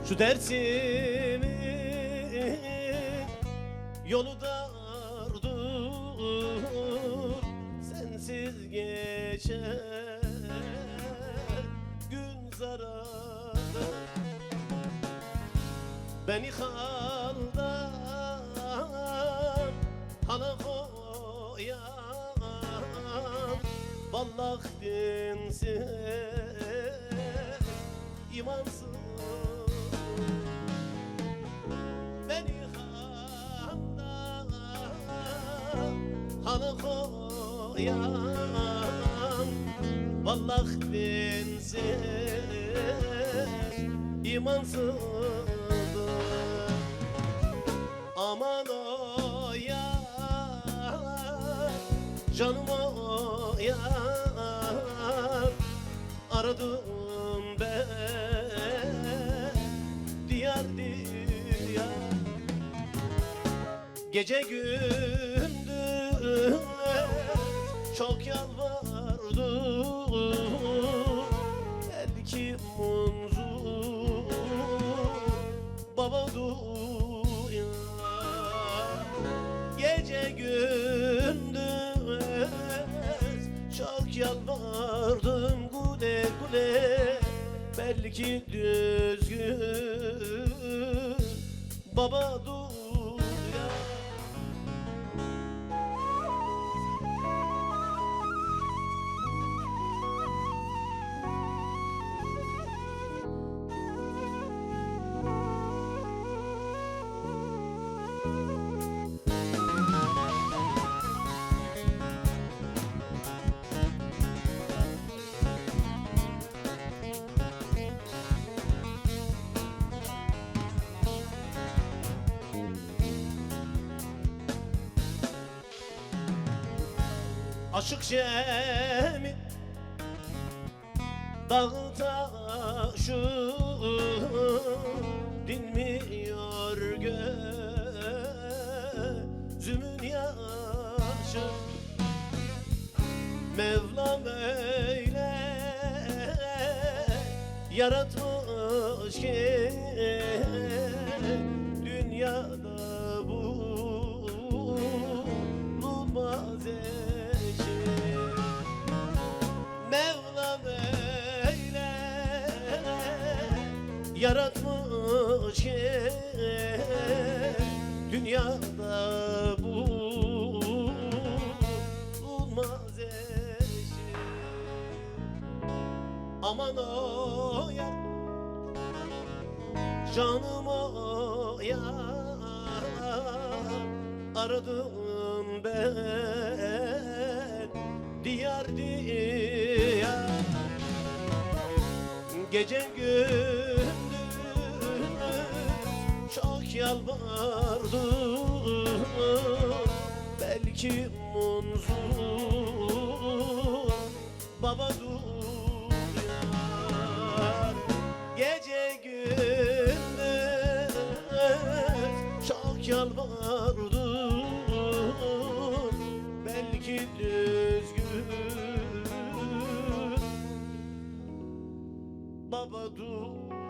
Şu dersimin yolu dardır, sensiz geçer gün zararlı. Beni haldan hala koyan vallahi dinsiz, imansız. Beni haldan hala koyan vallahi dinsiz, imansız. Aman o yar, canım o yar, aradım ben diyar diyar. Gece gündüz çok yalvardım, belki munzur baba duyar. Gece gündüz çok yalvardım, güle güle belki düzgün baba duyar. Aşık Cemil dağı taşı dinmiyor gözümün yaşı. Mevlam öyle yaratmış ki dünyada bulunmaz eşi. Mevlam öyle yaratmış ki dünyada bulunmaz eşi. Aman o yar, canım o yar, aradım ben diyar diyar. Gece gündüz çok yalvardım, belki munzur baba duyar. Gece gündüz çok yalvardım, belki düzgün baba dur.